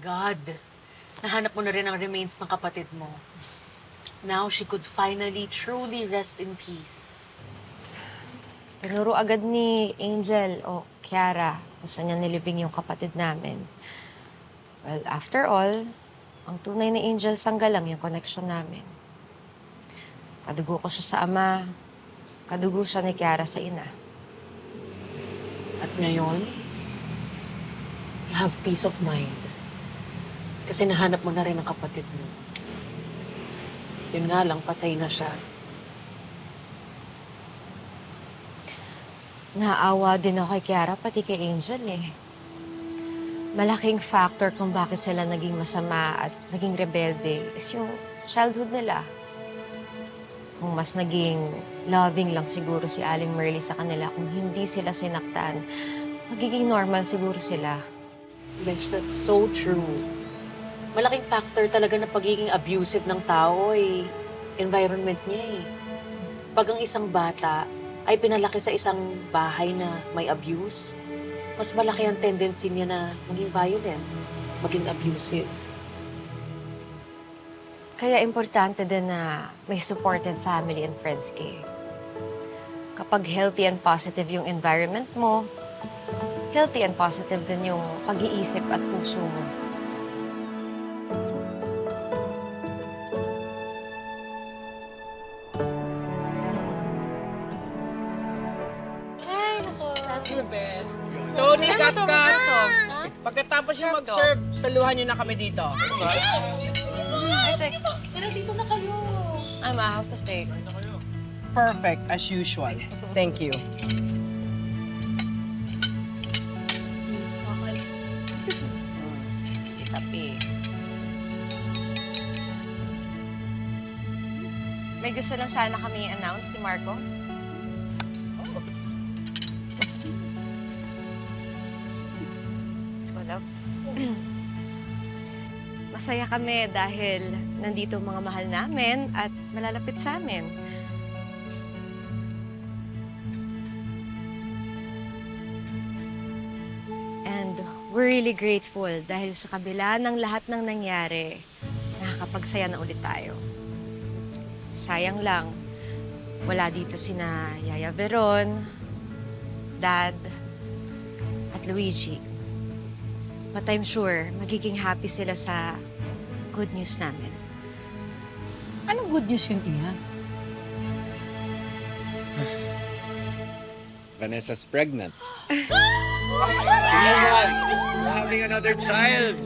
God. Nahanap mo na rin ang remains ng kapatid mo. Now she could finally truly rest in peace. Tinuro agad ni Angel o Kiara kung saan niya nilibing yung kapatid namin. Well, after all, ang tunay ni Angel Sangga lang yung connection namin. Kadugo ko siya sa ama, kadugo siya ni Kiara sa ina. At ngayon, you have peace of mind. Kasi nahanap mo na rin ang kapatid mo. Yun nga lang, patay na siya. Naawa din ako kay Kiara, pati kay Angel eh. Malaking factor kung bakit sila naging masama at naging rebelde is yung childhood nila. Kung mas naging loving lang siguro si Aling Merly sa kanila, kung hindi sila sinaktan, magiging normal siguro sila. Bench, that's so true. Malaking factor talaga na pagiging abusive ng tao ay environment niya eh. Pag ang isang bata ay pinalaki sa isang bahay na may abuse, mas malaki ang tendency niya na maging violent, maging abusive. Kaya importante din na may supportive family and friends kayo. Kapag healthy and positive yung environment mo, healthy and positive din yung pag-iisip at puso mo. Tony, cut. Pagkatapos yung mag-serve, saluhan nyo na kami dito. Pero dito na kayo. I'm a house to stay. Perfect, as usual. Thank you. Tapi. May gusto lang sana kami i-announce si Marco. Let's go, love. Masaya kami dahil nandito ang mga mahal namin at malalapit sa amin. And we're really grateful dahil sa kabila ng lahat ng nangyari, nakakapagsaya na ulit tayo. Sayang lang, wala dito sina Yaya Veron, Dad, at Luigi. But I'm sure magiging happy sila sa good news namin. Anong good news yun, Iha? Vanessa's pregnant. 3 months! We're having another child!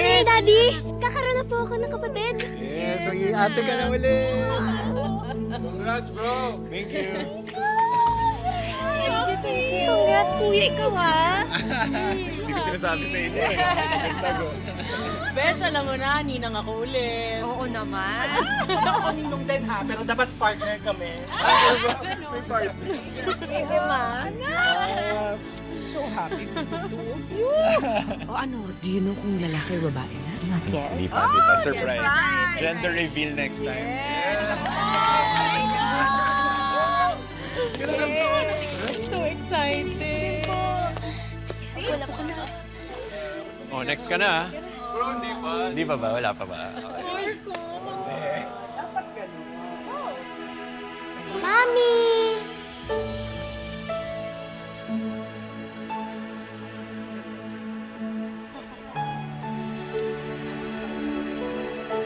Hey, Daddy! Kakaroon na po ako ng kapatid. Yes, mag-iate ka na ulit! Congrats, bro! Thank you! Congrats, kuya. Ikaw, ha? Hindi ko sinasabi sa inyo. Nagtago. Besh, alam mo na, ninang ako ulit. Oo naman. Ako ninong din ha, pero dapat partner kami. May partner. So happy for the two of you. O ano, do you know kung lalaki o babae na? Not yet. Hindi pa, hindi pa. Surprise. Gender reveal next time. So excited. Oh, next ka na. Bro, hindi pa. Hindi pa ba? Wala pa ba? Okay. Mami!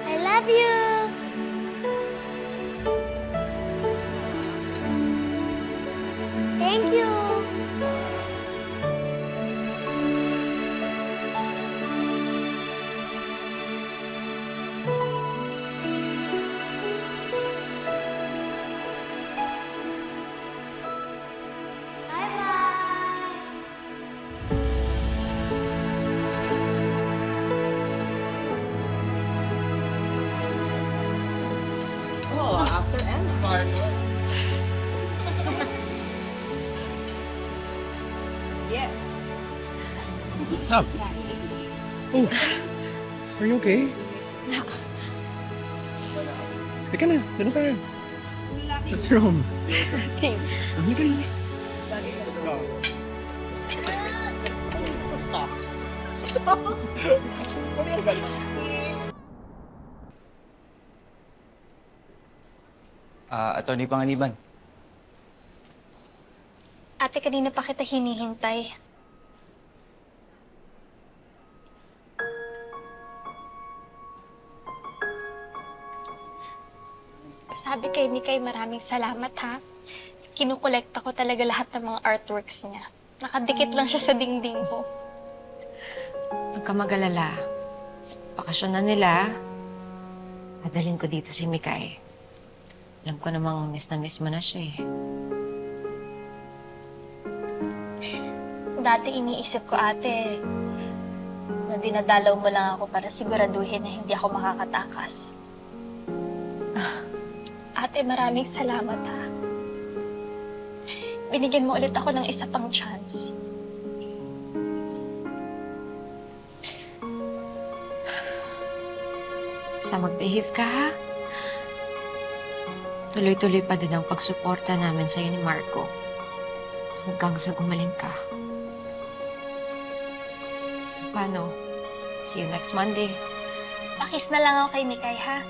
I love you! Thank you! Bye-bye! Oh, after Emma. Sam! Oh! Are you okay? Teka na, dito tayo. What's wrong? Thanks. Halika na. Attorney Panganiban. Ate, kanina pa kita hinihintay. Sabi kay Mikay, maraming salamat ha. Kinukolekta ko talaga lahat ng mga artworks niya. Nakadikit lang siya sa dingding ko. Huwag ka mag-alala. Bakasyon na nila. Dadalhin ko dito si Mikay. Alam ko namang miss na miss mo na siya eh. Dati iniisip ko, ate, na dinadalaw mo lang ako para siguraduhin na hindi ako makakatakas. Ate, maraming salamat ha. Binigyan mo ulit ako ng isa pang chance. Sa mag-behave ka ha. Tuloy-tuloy pa din ang pagsuporta namin sa'yo ni Marco. Hanggang sa gumaling ka. Paano? See you next Monday. Pakis na lang ako kay Mikay ha.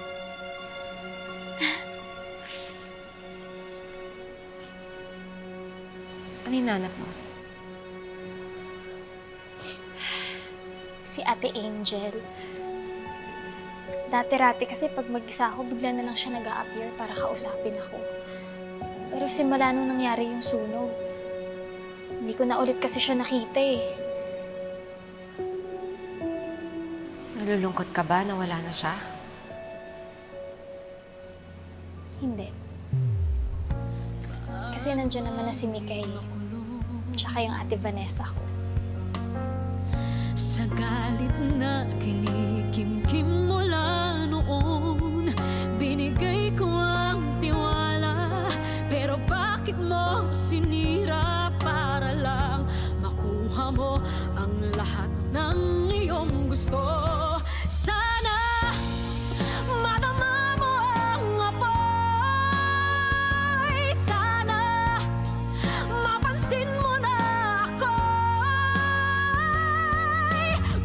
Ano hinanap mo? Si Ate Angel. Dati-rati kasi pag mag-isa ako, bigla na lang siya nag-a-appear para kausapin ako. Pero simula nung nangyari yung sunog, hindi ko na ulit kasi siya nakita eh. Nalulungkot ka ba na wala na siya? Hindi. Kasi nandiyan naman na si Mikay. Tsaka yung Ate Vanessa ko. Sa galit na kinikimkim mula noon, binigay ko ang tiwala. Pero bakit mo sinira para lang makuha mo ang lahat ng iyong gusto? Sana madama mo ang apoy. Sana mapansin mo na ako.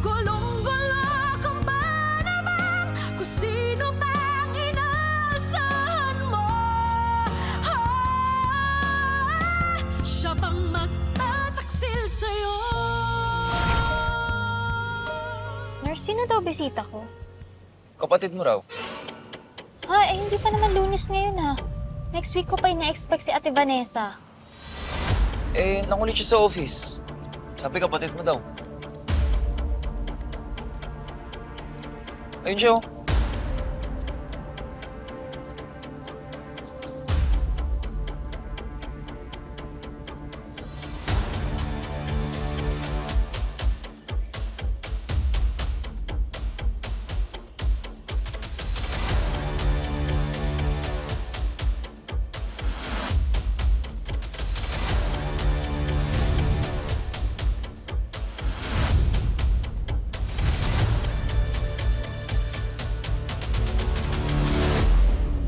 Gulong-gulo kung ba naman kung sino bang inaasahan mo. Siya bang magtataksil sa'yo? Nurse, sino daw bisita ko? Kapatid mo raw. Ha, eh hindi pa naman Lunes ngayon ha. Next week ko pa ina-expect si Ate Vanessa. Nakulit siya sa office. Sabi kapatid mo daw. Ayun siya, oh.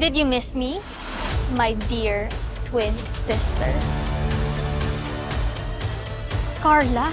Did you miss me, my dear twin sister? Carla?